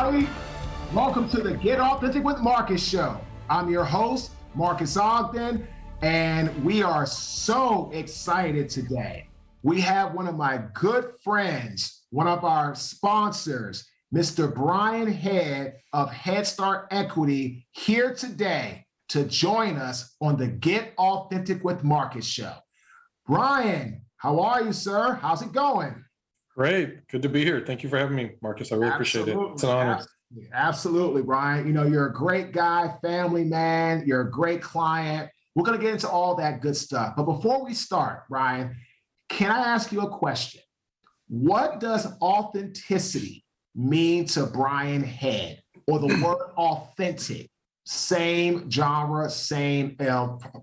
everybody. Welcome to the Get Authentic with Marques show. I'm your host, Marques Ogden, and we are so excited today. We have one of my good friends, one of our sponsors, Mr. Brian Head of Head Start Equity, here today to join us on the Get Authentic with Marques show. Brian, how are you, sir? How's it going? Great. Good to be here. Thank you for having me, Marques. I really appreciate it. It's an honor. Absolutely, Brian. You know, you're a great guy, family man. You're a great client. We're going to get into all that good stuff. But before we start, Brian, can I ask you a question? What does authenticity mean to Brian Head, or the word authentic? Same genre, same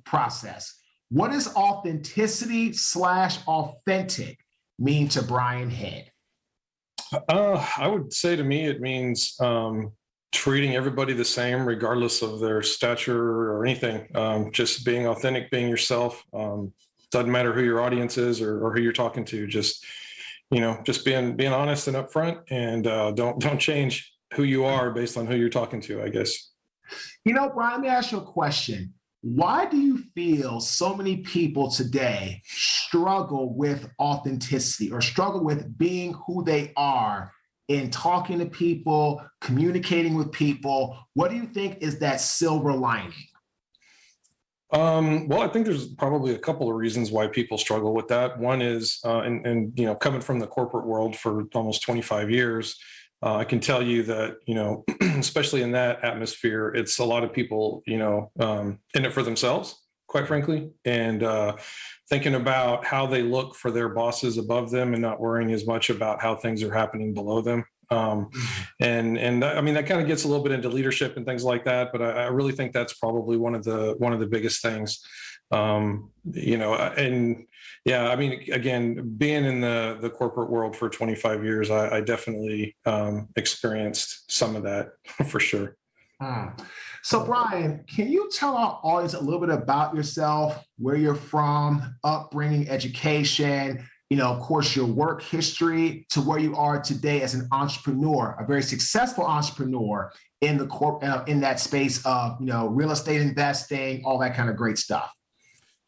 process. What does authenticity / authentic mean to Brian Head? I would say to me, it means treating everybody the same, regardless of their stature or anything. Just being authentic, being yourself. Doesn't matter who your audience is or who you're talking to. Just being honest and upfront, and don't change who you are based on who you're talking to, I guess. You know, Brian, let me ask you a question. Why do you feel so many people today struggle with authenticity or struggle with being who they are in talking to people, communicating with people? What do you think is that silver lining? Well, I think there's probably a couple of reasons why people struggle with that. One is, and coming from the corporate world for almost 25 years, I can tell you that, especially in that atmosphere, it's a lot of people, in it for themselves, quite frankly, and thinking about how they look for their bosses above them and not worrying as much about how things are happening below them. And I mean, that kind of gets a little bit into leadership and things like that, but I really think that's probably one of the biggest things. And yeah, I mean, again, being in the corporate world for 25 years, I definitely experienced some of that for sure. So Brian, can you tell our audience a little bit about yourself, where you're from, upbringing, education, of course, your work history to where you are today as an entrepreneur, a very successful entrepreneur in the in that space of, real estate investing, all that kind of great stuff?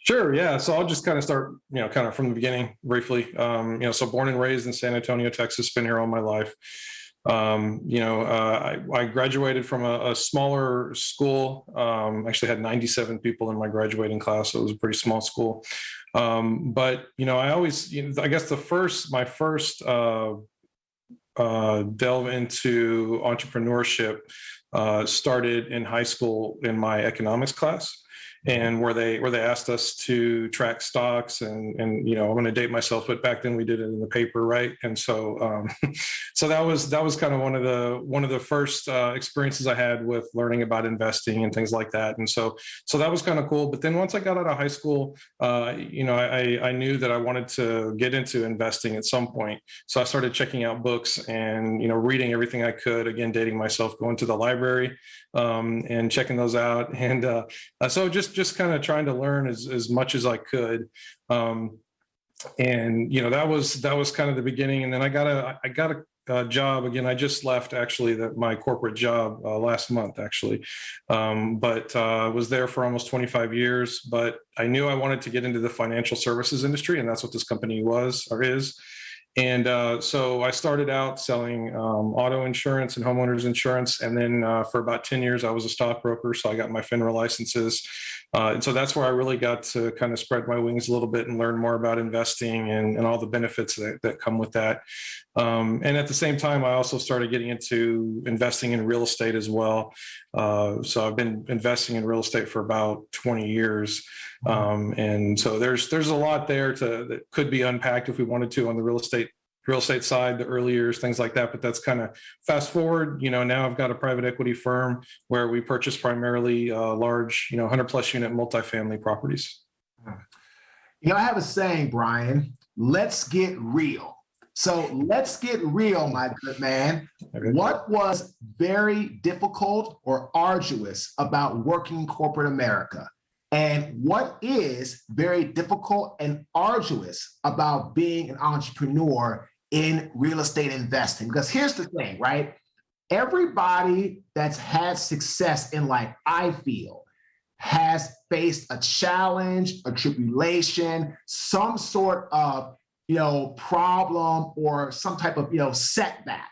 Sure. Yeah. So I'll just kind of start, kind of from the beginning briefly. So born and raised in San Antonio, Texas, been here all my life. I graduated from a smaller school. Actually had 97 people in my graduating class, so it was a pretty small school. But I always, I guess my first delve into entrepreneurship started in high school in my economics class. And where they asked us to track stocks and I'm going to date myself, but back then we did it in the paper, right? And so so that was kind of one of the first experiences I had with learning about investing and things like that. And so that was kind of cool. But then once I got out of high school, I knew that I wanted to get into investing at some point. So I started checking out books and reading everything I could. Again, dating myself, going to the library and checking those out. And so just kind of trying to learn as much as I could. And that was kind of the beginning. And then I got a job again. I just left actually my corporate job last month actually. But was there for almost 25 years, but I knew I wanted to get into the financial services industry, and that's what this company was or is. And so I started out selling auto insurance and homeowners insurance. And then for about 10 years, I was a stockbroker. So I got my FINRA licenses. And so that's where I really got to kind of spread my wings a little bit and learn more about investing and all the benefits that come with that. And at the same time, I also started getting into investing in real estate as well. So I've been investing in real estate for about 20 years. And so there's a lot there that could be unpacked if we wanted to on the real estate side, the early years, things like that. But that's kind of fast forward. Now I've got a private equity firm where we purchase primarily large, 100+ unit multifamily properties. I have a saying, Brian, let's get real. So let's get real, my good man. Okay. What was very difficult or arduous about working corporate America? And what is very difficult and arduous about being an entrepreneur in real estate investing? Because here's the thing, right? everybody that's had success in life, I feel, has faced a challenge, a tribulation, some sort of, problem or some type of, setback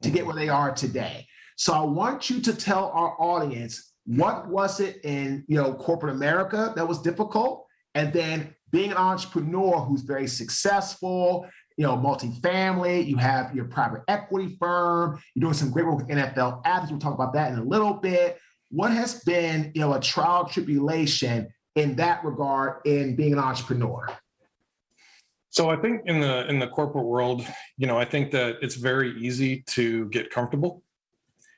to get where they are today. So I want you to tell our audience, what was it in, corporate America that was difficult? And then being an entrepreneur who's very successful, multifamily, you have your private equity firm, you're doing some great work with NFL athletes. We'll talk about that in a little bit. What has been, a trial tribulation in that regard in being an entrepreneur? So I think in the corporate world, I think that it's very easy to get comfortable.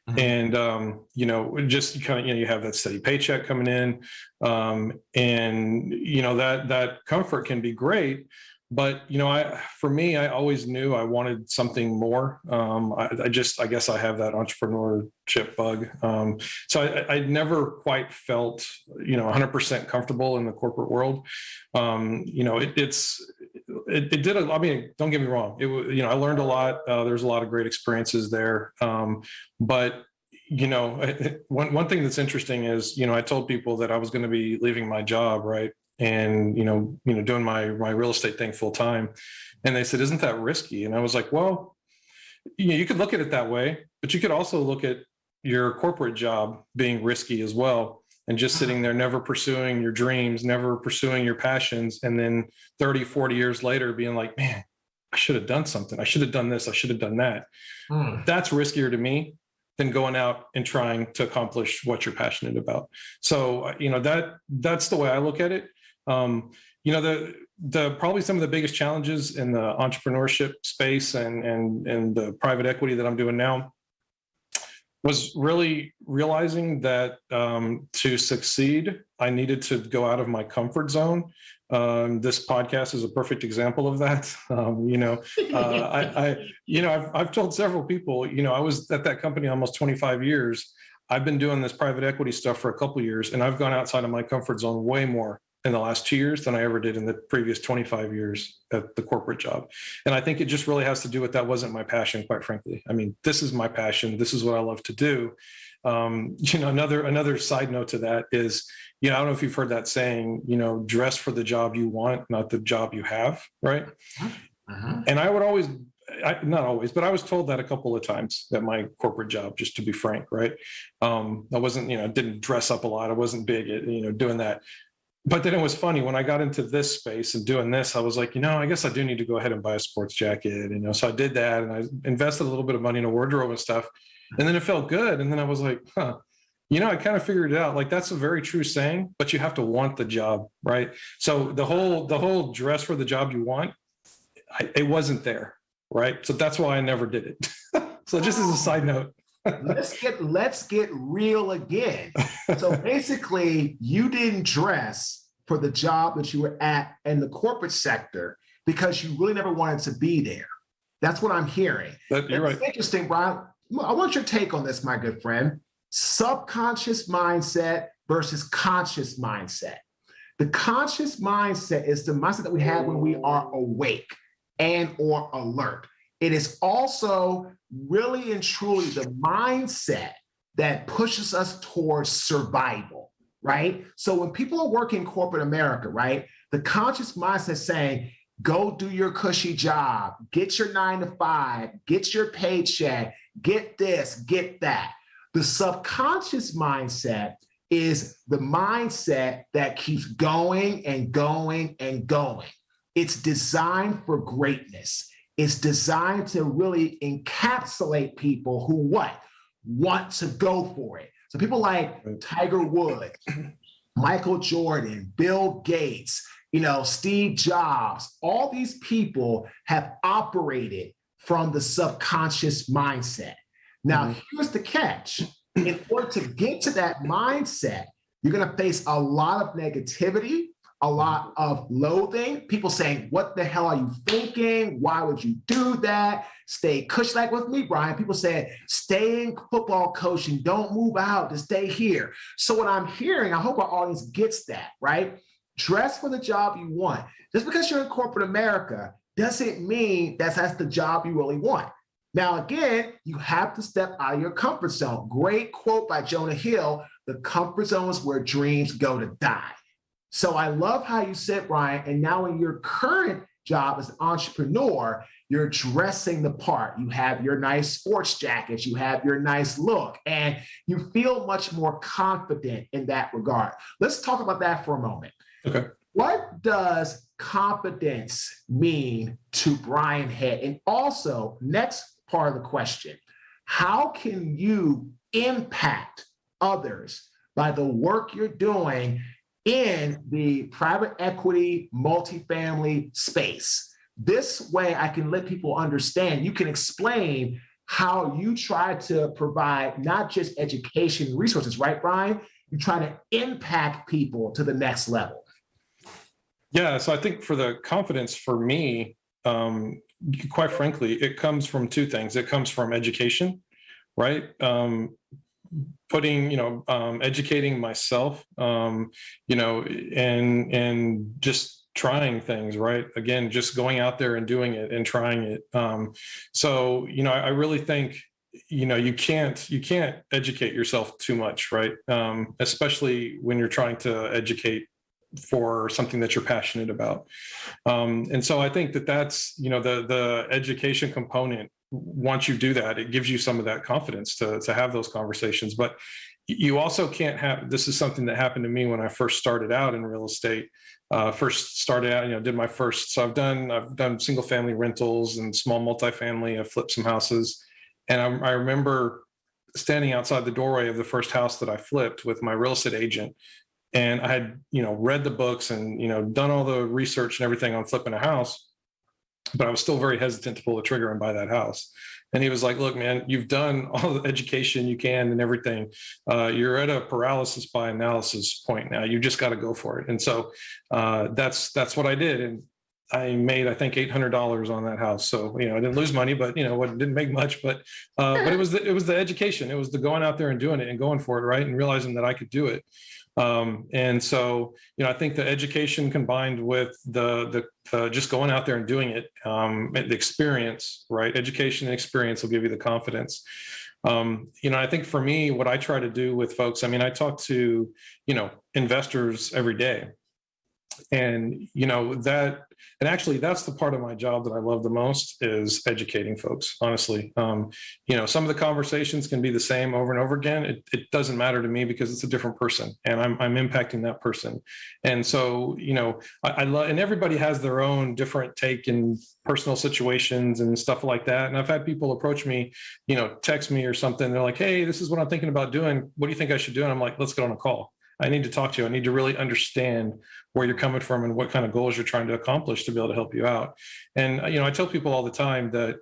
Mm-hmm. And, just kind of, you have that steady paycheck coming in. And, that comfort can be great. But, for me, I always knew I wanted something more. I guess I have that entrepreneurship bug. So I never quite felt, 100% comfortable in the corporate world. It did. I mean, don't get me wrong. I learned a lot. There's a lot of great experiences there. But one thing that's interesting is, I told people that I was going to be leaving my job, right? And, doing my real estate thing full time. And they said, isn't that risky? And I was like, well, you could look at it that way, but you could also look at your corporate job being risky as well. And just sitting there, never pursuing your dreams, never pursuing your passions. And then 30, 40 years later, being like, man, I should have done something. I should have done this. I should have done that. That's riskier to me than going out and trying to accomplish what you're passionate about. So, that's the way I look at it. The probably some of the biggest challenges in the entrepreneurship space and the private equity that I'm doing now was really realizing that to succeed, I needed to go out of my comfort zone. This podcast is a perfect example of that. I've told several people, I was at that company almost 25 years. I've been doing this private equity stuff for a couple of years, and I've gone outside of my comfort zone way more in the last 2 years than I ever did in the previous 25 years at the corporate job. And I think it just really has to do with that wasn't my passion, quite frankly. I mean, this is my passion. This is what I love to do. Another side note to that is, I don't know if you've heard that saying, dress for the job you want, not the job you have, right? And I would always, not always, but I was told that a couple of times at my corporate job, just to be frank, right? I wasn't, didn't dress up a lot. I wasn't big at, doing that. But then it was funny when I got into this space and doing this, I was like, I guess I do need to go ahead and buy a sports jacket. So I did that, and I invested a little bit of money in a wardrobe and stuff. And then it felt good. And then I was like, I kind of figured it out. Like, that's a very true saying, but you have to want the job, right? So the whole dress for the job you want, it wasn't there, right? So that's why I never did it. So just as a side note. let's get real again. So basically, you didn't dress for the job that you were at in the corporate sector because you really never wanted to be there. That's what I'm hearing. You're right. It's interesting, Brian. I want your take on this, my good friend. Subconscious mindset versus conscious mindset. The conscious mindset is the mindset that we have when we are awake and or alert. It is also really and truly the mindset that pushes us towards survival, right? So when people are working in corporate America, right, the conscious mindset is saying, go do your cushy job, get your 9 to 5, get your paycheck, get this, get that. The subconscious mindset is the mindset that keeps going and going and going. It's designed for greatness. It's designed to really encapsulate people who want to go for it. So people like Tiger Woods, Michael Jordan, Bill Gates, Steve Jobs, all these people have operated from the subconscious mindset. Now, here's the catch. In order to get to that mindset, you're going to face a lot of negativity, a lot of loathing, people saying, what the hell are you thinking? Why would you do that? Stay cushy. Like with me, Brian, people say, stay in football coaching, don't move out, to stay here. So what I'm hearing, I hope our audience gets that, right? Dress for the job you want. Just because you're in corporate America doesn't mean that's the job you really want. Now, again, you have to step out of your comfort zone. Great quote by Jonah Hill, the comfort zone is where dreams go to die. So I love how you said, Brian, and now in your current job as an entrepreneur, you're dressing the part. You have your nice sports jackets, you have your nice look, and you feel much more confident in that regard. Let's talk about that for a moment. Okay. What does confidence mean to Brian Head? And also, next part of the question, how can you impact others by the work you're doing in the private equity multifamily space? This way, I can let people understand, you can explain how you try to provide not just education resources, right, Brian? You try to impact people to the next level. Yeah, so I think for the confidence for me, quite frankly, it comes from two things. It comes from education, right? Educating myself, and just trying things, right? Again, just going out there and doing it and trying it. I really think, you can't educate yourself too much, right? Especially when you're trying to educate for something that you're passionate about. And so I think that's, the education component. Once you do that, it gives you some of that confidence to have those conversations. But you also can't have, this is something that happened to me when I first started out in real estate. Did my first, so I've done single family rentals and small multifamily. I've flipped some houses. And I remember standing outside the doorway of the first house that I flipped with my real estate agent. And I had, read the books and, done all the research and everything on flipping a house, but I was still very hesitant to pull the trigger and buy that house. And he was like, look, man, you've done all the education you can and everything. You're at a paralysis by analysis point now. You just got to go for it. And so that's what I did. And I made, I think, $800 on that house. So, I didn't lose money, but, didn't make much, but it was the education. It was the going out there and doing it and going for it. Right. And realizing that I could do it. And so, I think the education combined with the just going out there and doing it, the experience, right? Education and experience will give you the confidence. I think for me, what I try to do with folks, I talk to, investors every day. And, actually that's the part of my job that I love the most is educating folks, honestly. Some of the conversations can be the same over and over again. It doesn't matter to me because it's a different person and I'm impacting that person. And so, I love, and everybody has their own different take in personal situations and stuff like that. And I've had people approach me, text me or something. They're like, hey, this is what I'm thinking about doing. What do you think I should do? And I'm like, let's get on a call. I need to talk to you. I need to really understand where you're coming from and what kind of goals you're trying to accomplish to be able to help you out. And, I tell people all the time that,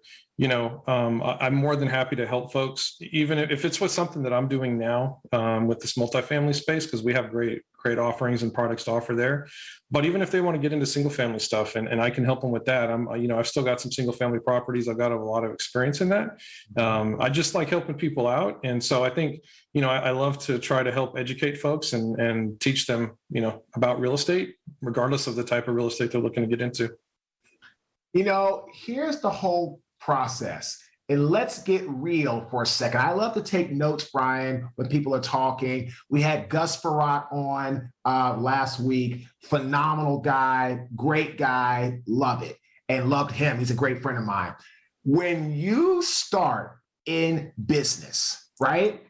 I'm more than happy to help folks, even if it's with something that I'm doing now with this multifamily space, because we have great offerings and products to offer there. But even if they want to get into single family stuff and I can help them with that, I've still got some single family properties. I've got a lot of experience in that. I just like helping people out. And so I think, I love to try to help educate folks and teach them, about real estate, regardless of the type of real estate they're looking to get into. Here's the whole process. And let's get real for a second. I love to take notes, Brian, when people are talking. We had Gus Farrat on last week. Phenomenal guy, great guy, love it. And loved him. He's a great friend of mine. When you start in business, right?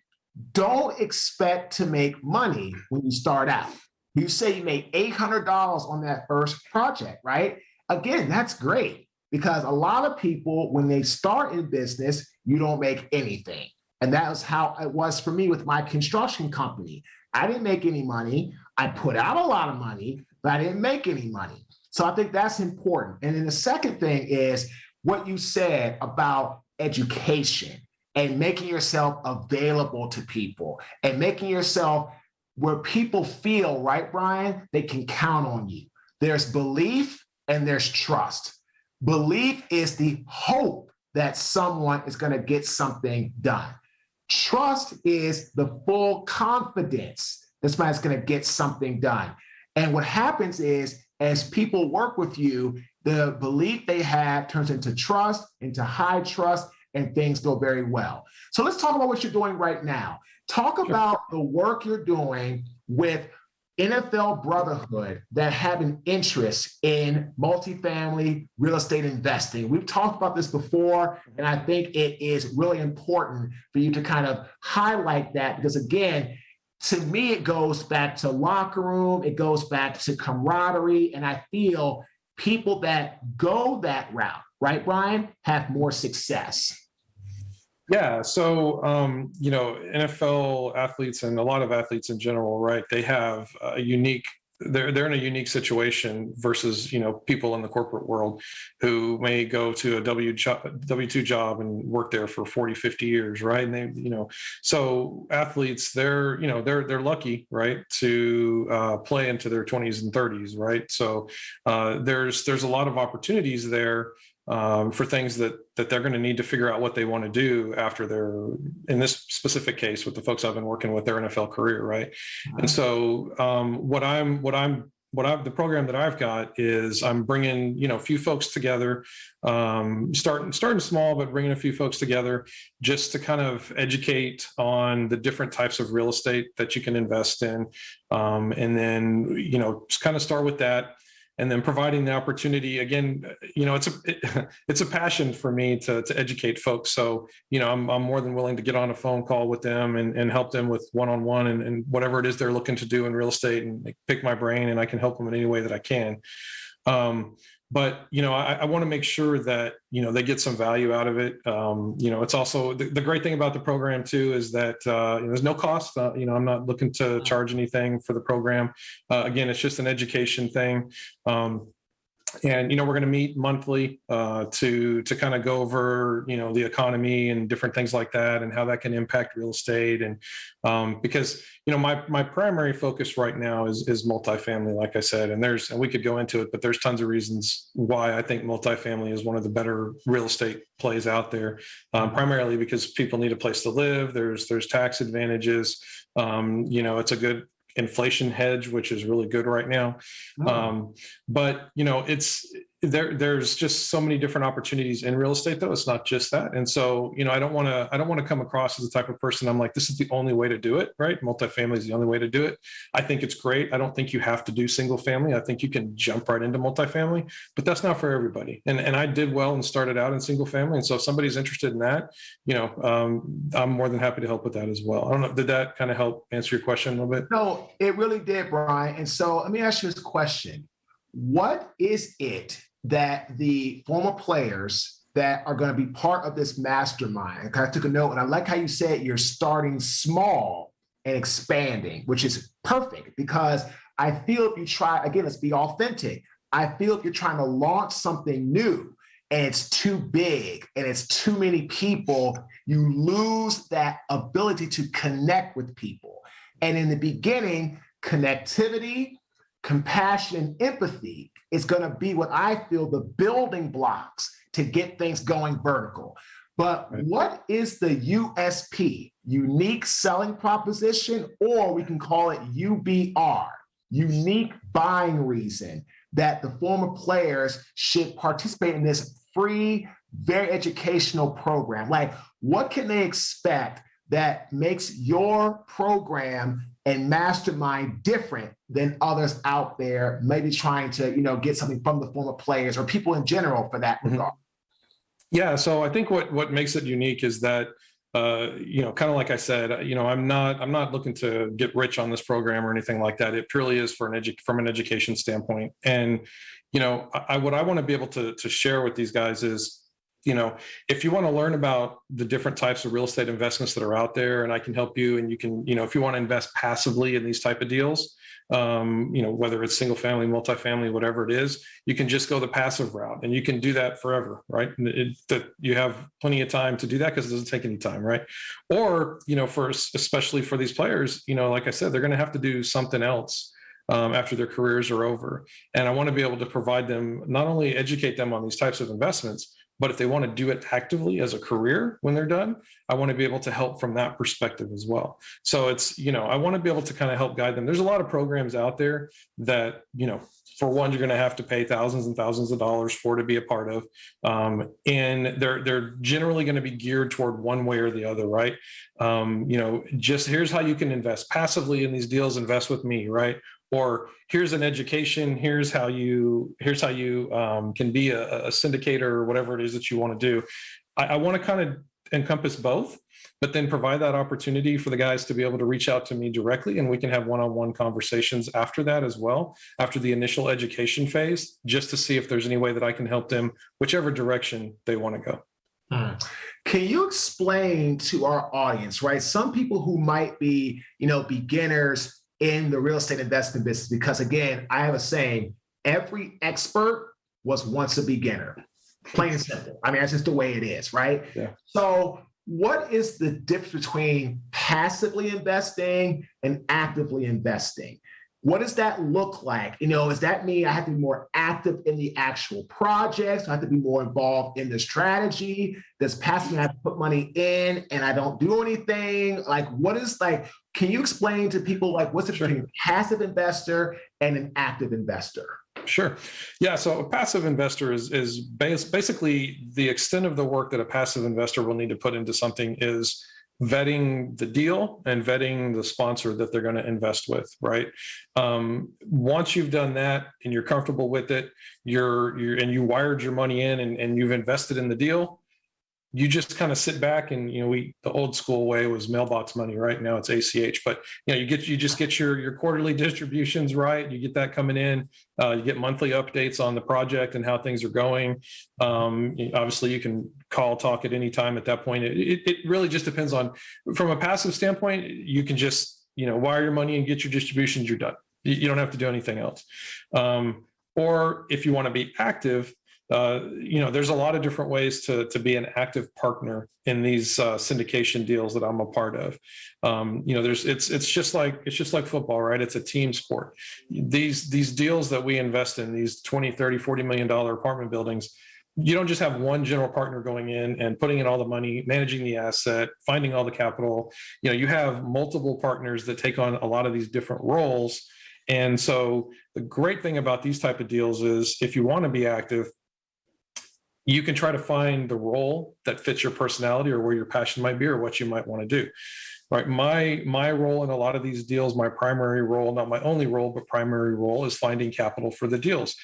Don't expect to make money when you start out. You say you made $800 on that first project, right? Again, that's great. Because a lot of people, when they start in business, you don't make anything. And that was how it was for me with my construction company. I didn't make any money. I put out a lot of money, but I didn't make any money. So I think that's important. And then the second thing is what you said about education and making yourself available to people and making yourself where people feel, right, Brian, they can count on you. There's belief and there's trust. Belief is the hope that someone is going to get something done. Trust is the full confidence that somebody's going to get something done. And what happens is, as people work with you, the belief they have turns into trust, into high trust, and things go very well. So let's talk about what you're doing right now. Talk about the work you're doing with NFL Brotherhood that have an interest in multifamily real estate investing. We've talked about this before, and I think it is really important for you to kind of highlight that because, again, to me, it goes back to locker room, it goes back to camaraderie, and I feel people that go that route, right, Brian, have more success. Yeah. So, NFL athletes and a lot of athletes in general, right? They have a unique, they're in a unique situation versus, people in the corporate world who may go to a W-2 job and work there for 40, 50 years, right? And they, so athletes, they're lucky, right, to play into their 20s and 30s, right? So there's a lot of opportunities there for things that they're going to need to figure out what they want to do after in this specific case with the folks I've been working with, their NFL career, right? And so the program that I've got is I'm bringing a few folks together, starting small, but bringing a few folks together just to kind of educate on the different types of real estate that you can invest in, and then just kind of start with that. And then providing the opportunity again, it's a passion for me to educate folks. So, I'm more than willing to get on a phone call with them and help them with one-on-one and whatever it is they're looking to do in real estate and pick my brain, and I can help them in any way that I can. But, I want to make sure that, they get some value out of it. It's also the great thing about the program too, is that there's no cost. I'm not looking to charge anything for the program. Again, it's just an education thing. And we're going to meet monthly to kind of go over the economy and different things like that and how that can impact real estate. And because my primary focus right now is multifamily, like I said, and we could go into it, but there's tons of reasons why I think multifamily is one of the better real estate plays out there. Primarily because people need a place to live. There's tax advantages. It's a good inflation hedge, which is really good right now. But there's just so many different opportunities in real estate, though. It's not just that. And so, I don't want to come across as the type of person I'm like, this is the only way to do it, right? Multifamily is the only way to do it. I think it's great. I don't think you have to do single family. I think you can jump right into multifamily, but that's not for everybody. And I did well and started out in single family. And so if somebody's interested in that, I'm more than happy to help with that as well. I don't know. Did that kind of help answer your question a little bit? No, it really did, Brian. And so let me ask you this question. What is it that the former players that are going to be part of this mastermind? I took a note, and I like how you said you're starting small and expanding, which is perfect because I feel if you try, again, let's be authentic. I feel if you're trying to launch something new and it's too big and it's too many people, you lose that ability to connect with people. And in the beginning, connectivity, compassion, and empathy is going to be what I feel the building blocks to get things going vertical. But what is the USP, unique selling proposition, or we can call it UBR, unique buying reason, that the former players should participate in this free, very educational program? Like, what can they expect that makes your program and mastermind different than others out there, maybe trying to, get something from the former players or people in general for that regard? Yeah. So I think what makes it unique is that, kind of like I said, I'm not looking to get rich on this program or anything like that. It purely is from an education standpoint. And, what I want to be able to share with these guys is, if you want to learn about the different types of real estate investments that are out there, and I can help you, and you can, if you want to invest passively in these type of deals, whether it's single family, multifamily, whatever it is, you can just go the passive route, and you can do that forever, right? And you have plenty of time to do that because it doesn't take any time, right? Or, especially for these players, like I said, they're going to have to do something else after their careers are over. And I want to be able to provide them, not only educate them on these types of investments, But if they want to do it actively as a career when they're done, I want to be able to help from that perspective as well. So it's, I want to be able to kind of help guide them. There's a lot of programs out there that, for one, you're going to have to pay thousands and thousands of dollars for to be a part of. And they're generally going to be geared toward one way or the other, right? Just here's how you can invest passively in these deals, invest with me, right? Or here's an education, here's how you can be a syndicator or whatever it is that you want to do. I want to kind of encompass both, but then provide that opportunity for the guys to be able to reach out to me directly, and we can have one-on-one conversations after that as well, after the initial education phase, just to see if there's any way that I can help them, whichever direction they want to go. Can you explain to our audience, right? Some people who might be, beginners in the real estate investment business, because again, I have a saying, every expert was once a beginner, plain and simple. I mean, that's just the way it is, right? Yeah. So what is the difference between passively investing and actively investing? What does that look like? Does that mean I have to be more active in the actual projects? I have to be more involved in the strategy? Does passive have to put money in and I don't do anything? Can you explain to people what's the difference between a passive investor and an active investor? Sure. Yeah. So a passive investor is basically the extent of the work that a passive investor will need to put into something is vetting the deal and vetting the sponsor that they're going to invest with, right? Once you've done that and you're comfortable with it, and you wired your money in and you've invested in the deal, you just kind of sit back and, the old school way was mailbox money, right? Now it's ACH, but you just get your quarterly distributions, right? You get that coming in, you get monthly updates on the project and how things are going. Obviously you can call, talk at any time at that point. It really just depends on, from a passive standpoint, you can just, wire your money and get your distributions, you're done. You don't have to do anything else. Or if you want to be active, there's a lot of different ways to be an active partner in these syndication deals that I'm a part of. It's just like football, right? It's a team sport. These deals that we invest in, these 20, 30, $40 million apartment buildings, you don't just have one general partner going in and putting in all the money, managing the asset, finding all the capital. You have multiple partners that take on a lot of these different roles. And so the great thing about these type of deals is if you want to be active, you can try to find the role that fits your personality or where your passion might be or what you might want to do. Right. My role in a lot of these deals, my primary role, not my only role, but primary role, is finding capital for the deals,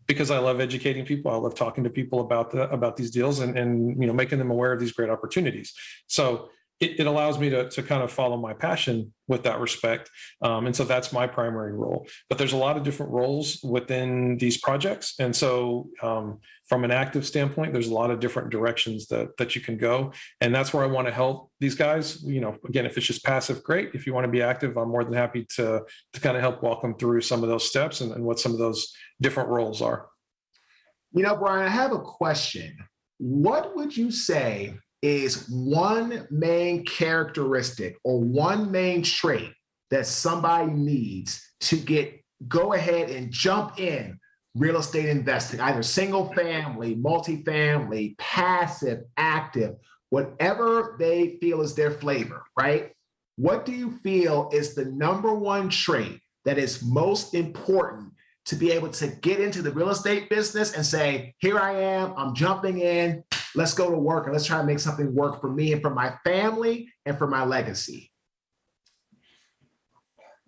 because I love educating people. I love talking to people about these deals and making them aware of these great opportunities. So it allows me to kind of follow my passion with that respect. And so that's my primary role. But there's a lot of different roles within these projects. And so from an active standpoint, there's a lot of different directions that you can go. And that's where I want to help these guys. Again, if it's just passive, great. If you want to be active, I'm more than happy to kind of help walk them through some of those steps and what some of those different roles are. Brian, I have a question. What would you say is one main characteristic or one main trait that somebody needs to go ahead and jump in real estate investing, either single family, multifamily, passive, active, whatever they feel is their flavor, right? What do you feel is the number one trait that is most important to be able to get into the real estate business and say, here I am, I'm jumping in, let's go to work and let's try to make something work for me and for my family and for my legacy?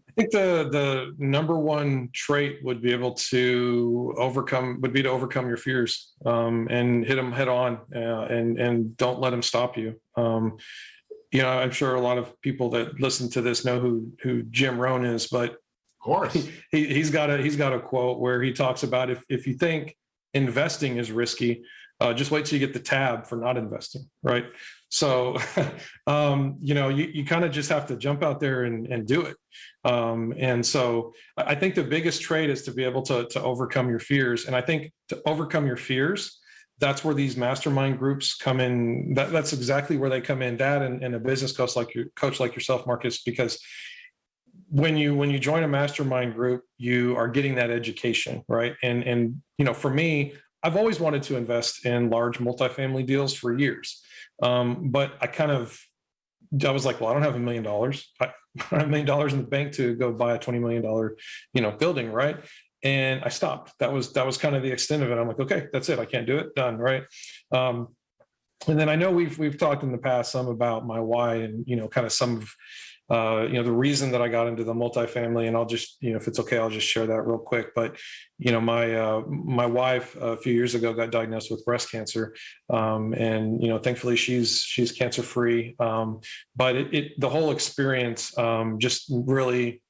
I think the number one trait would be to overcome your fears and hit them head on and don't let them stop you. I'm sure a lot of people that listen to this know who Jim Rohn is, but of course he's got a quote where he talks about if you think investing is risky, just wait till you get the tab for not investing, right? So, you kind of just have to jump out there and do it. And so I think the biggest trait is to be able to overcome your fears. And I think to overcome your fears, that's where these mastermind groups come in. That's exactly where they come in, that and a business coach like yourself, Marques, because when you join a mastermind group, you are getting that education, right? And for me, I've always wanted to invest in large multifamily deals for years. But I was like, well, I don't have $1 million. I don't have $1 million in the bank to go buy a $20 million, building. Right. And I stopped. That was kind of the extent of it. I'm like, okay, that's it. I can't do it. Done. Right. And then I know we've talked in the past some about my why and, kind of some of, the reason that I got into the multifamily, and I'll just, if it's okay, I'll just share that real quick. But, my wife a few years ago got diagnosed with breast cancer. And, thankfully she's cancer free. But the whole experience just really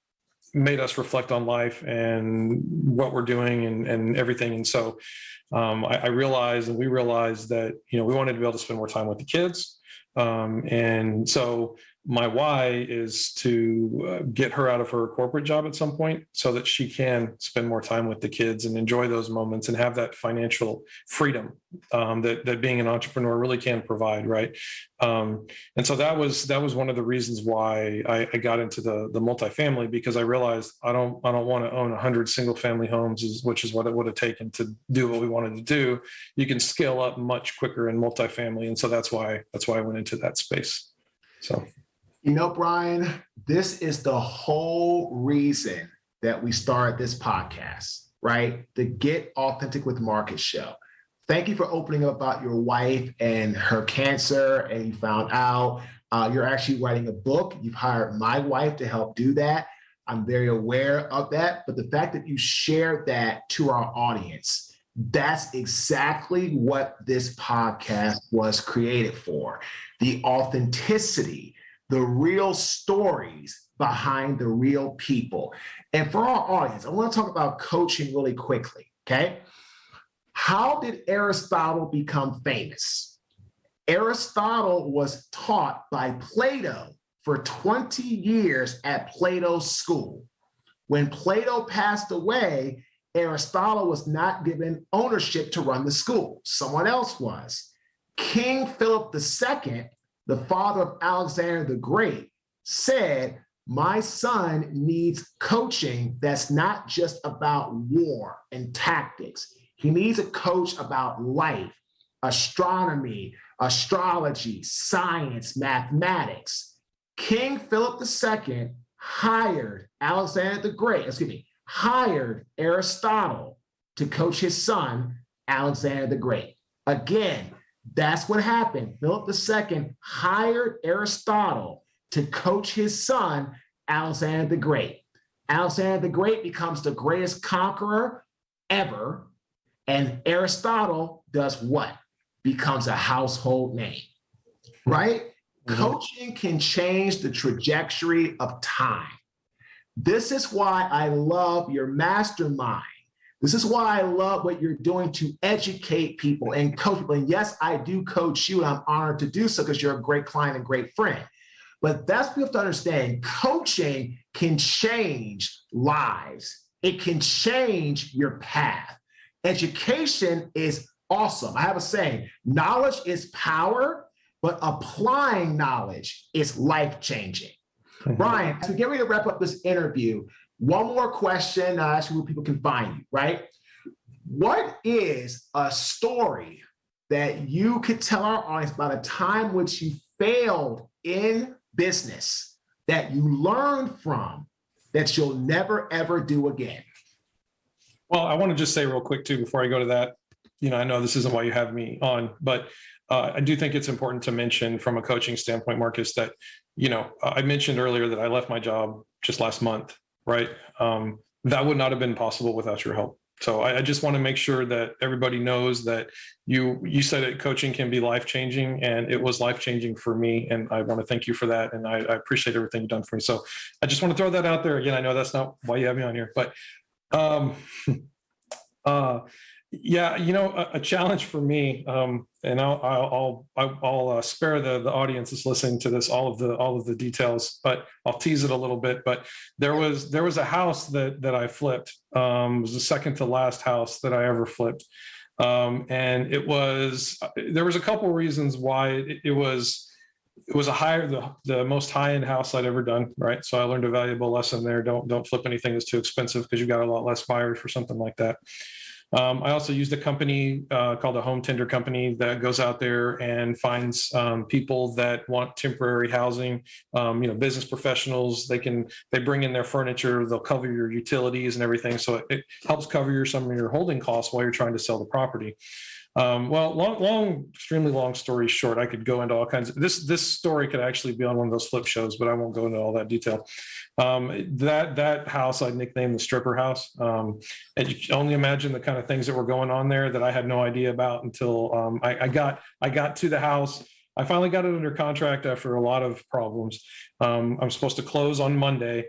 made us reflect on life and what we're doing and everything. And so I realized, and we realized that, we wanted to be able to spend more time with the kids. And so my why is to get her out of her corporate job at some point so that she can spend more time with the kids and enjoy those moments and have that financial freedom that being an entrepreneur really can provide. Right. And so that was one of the reasons why I got into the multifamily, because I realized I don't want to own 100 single family homes, which is what it would have taken to do what we wanted to do. You can scale up much quicker in multifamily. And so that's why I went into that space. So. Brian, this is the whole reason that we started this podcast, right? The Get Authentic with Marques show. Thank you for opening up about your wife and her cancer, and you found out you're actually writing a book. You've hired my wife to help do that. I'm very aware of that, but the fact that you shared that to our audience, that's exactly what this podcast was created for. The authenticity, the real stories behind the real people. And for our audience, I want to talk about coaching really quickly, okay? How did Aristotle become famous? Aristotle was taught by Plato for 20 years at Plato's school. When Plato passed away, Aristotle was not given ownership to run the school. Someone else was. King Philip II, the father of Alexander the Great, said, my son needs coaching that's not just about war and tactics. He needs a coach about life, astronomy, astrology, science, mathematics. King Philip II hired hired Aristotle to coach his son, Alexander the Great. Again, that's what happened. Philip II hired Aristotle to coach his son, Alexander the Great. Alexander the Great becomes the greatest conqueror ever, and Aristotle does what? Becomes a household name, right? Mm-hmm. Coaching can change the trajectory of time. This is why I love your mastermind. This is why I love what you're doing to educate people and coach people. And yes, I do coach you, and I'm honored to do so because you're a great client and great friend. But that's what you have to understand. Coaching can change lives. It can change your path. Education is awesome. I have a saying, knowledge is power, but applying knowledge is life-changing. Mm-hmm. Brian, as we get ready to wrap up this interview, one more question, actually where people can find you, right? What is a story that you could tell our audience about a time which you failed in business that you learned from that you'll never, ever do again? Well, I want to just say real quick too, before I go to that, I know this isn't why you have me on, but I do think it's important to mention from a coaching standpoint, Marques, that, I mentioned earlier that I left my job just last month, right? That would not have been possible without your help. So I just want to make sure that everybody knows that you said that coaching can be life-changing, and it was life-changing for me. And I want to thank you for that. And I appreciate everything you've done for me. So I just want to throw that out there. Again, I know that's not why you have me on here, but yeah, a challenge for me, and I'll spare the audience that's listening to this all of the details, but I'll tease it a little bit. But there was a house that I flipped. It was the second to last house that I ever flipped, and there was a couple reasons why it was the most high-end house I'd ever done, right? So I learned a valuable lesson there. Don't flip anything that's too expensive, because you got a lot less buyers for something like that. I also used a company called a home tender company that goes out there and finds people that want temporary housing. Business professionals. They bring in their furniture. They'll cover your utilities and everything. So it helps cover some of your holding costs while you're trying to sell the property. Extremely long story short, I could go into all kinds of this story could actually be on one of those flip shows, but I won't go into all that detail. That house I nicknamed the stripper house. And you can only imagine the kind of things that were going on there that I had no idea about until I got to the house. I finally got it under contract after a lot of problems. I'm supposed to close on Monday.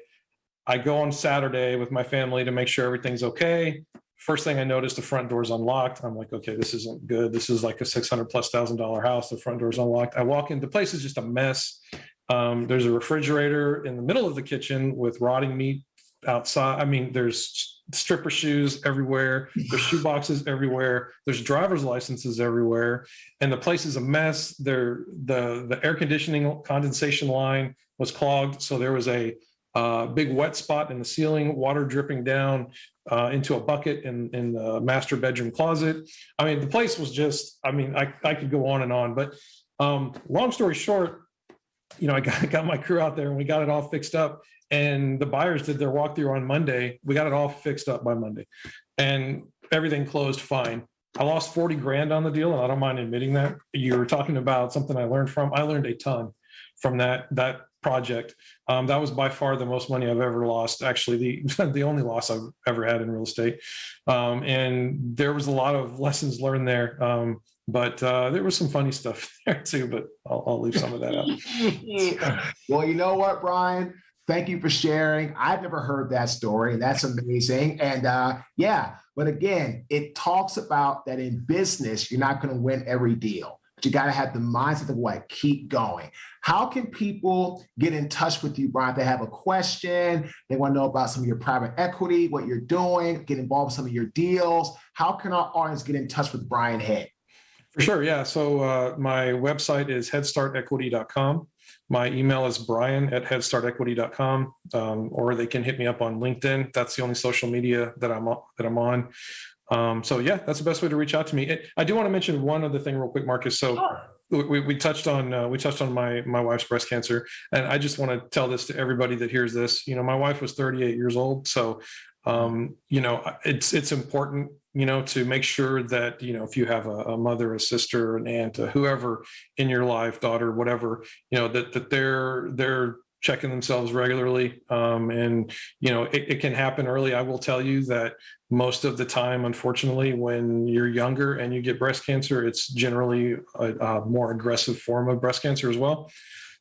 I go on Saturday with my family to make sure everything's okay. First thing I noticed, the front door's unlocked. I'm like, okay, this isn't good. This is like a $600,000+ house. The front door's unlocked. I walk in, the place is just a mess. There's a refrigerator in the middle of the kitchen with rotting meat outside. I mean, there's stripper shoes everywhere. There's shoe boxes everywhere. There's driver's licenses everywhere. And the place is a mess. The air conditioning condensation line was clogged. So there was a big wet spot in the ceiling, water dripping down into a bucket in the master bedroom closet. I mean, the place was just, I could go on and on, but long story short, I got my crew out there and we got it all fixed up, and the buyers did their walkthrough on Monday. We got it all fixed up by Monday and everything closed fine. I lost 40 grand on the deal, and I don't mind admitting that. You were talking about something I learned a ton from that project. That was by far the most money I've ever lost. Actually, the only loss I've ever had in real estate. And there was a lot of lessons learned there. But there was some funny stuff there too, but I'll leave some of that out. Well, you know what, Brian? Thank you for sharing. I've never heard that story. That's amazing. And but again, it talks about that in business, you're not going to win every deal. You got to have the mindset of what, keep going. How can people get in touch with you, Brian? If they have a question, they want to know about some of your private equity, what you're doing, get involved with some of your deals. How can our audience get in touch with Brian Head? For sure, yeah. So my website is headstartequity.com. My email is brian@headstartequity.com, or they can hit me up on LinkedIn. That's the only social media that I'm on. That's the best way to reach out to me. I do want to mention one other thing real quick, Marques. So sure. we touched on my wife's breast cancer, and I just want to tell this to everybody that hears this. My wife was 38 years old, so it's important to make sure that if you have a mother, a sister, an aunt, whoever in your life, daughter, whatever, that they're checking themselves regularly. It can happen early. I will tell you that most of the time, unfortunately, when you're younger and you get breast cancer, it's generally a more aggressive form of breast cancer as well.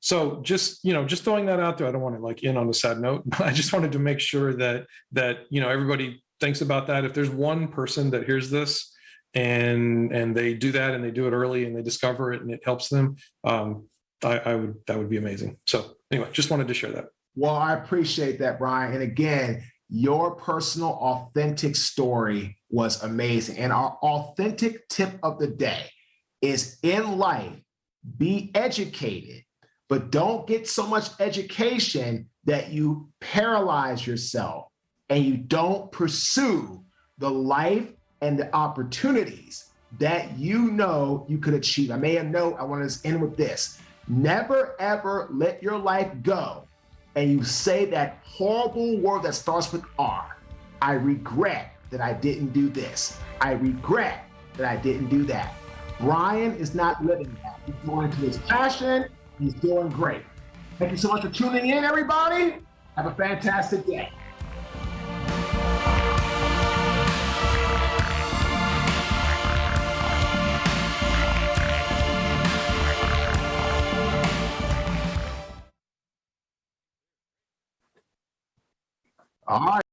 So just throwing that out there. I don't want to end on a sad note, but I just wanted to make sure that everybody thinks about that. If there's one person that hears this and they do that and they do it early and they discover it and it helps them, that would be amazing. So anyway, just wanted to share that. Well, I appreciate that, Brian. And again, your personal, authentic story was amazing. And our authentic tip of the day is, in life, be educated, but don't get so much education that you paralyze yourself and you don't pursue the life and the opportunities that you could achieve. I want to end with this. Never, ever let your life go and you say that horrible word that starts with R. I regret that I didn't do this. I regret that I didn't do that. Brian is not living that. He's going to his passion. He's doing great. Thank you so much for tuning in, everybody. Have a fantastic day. All right.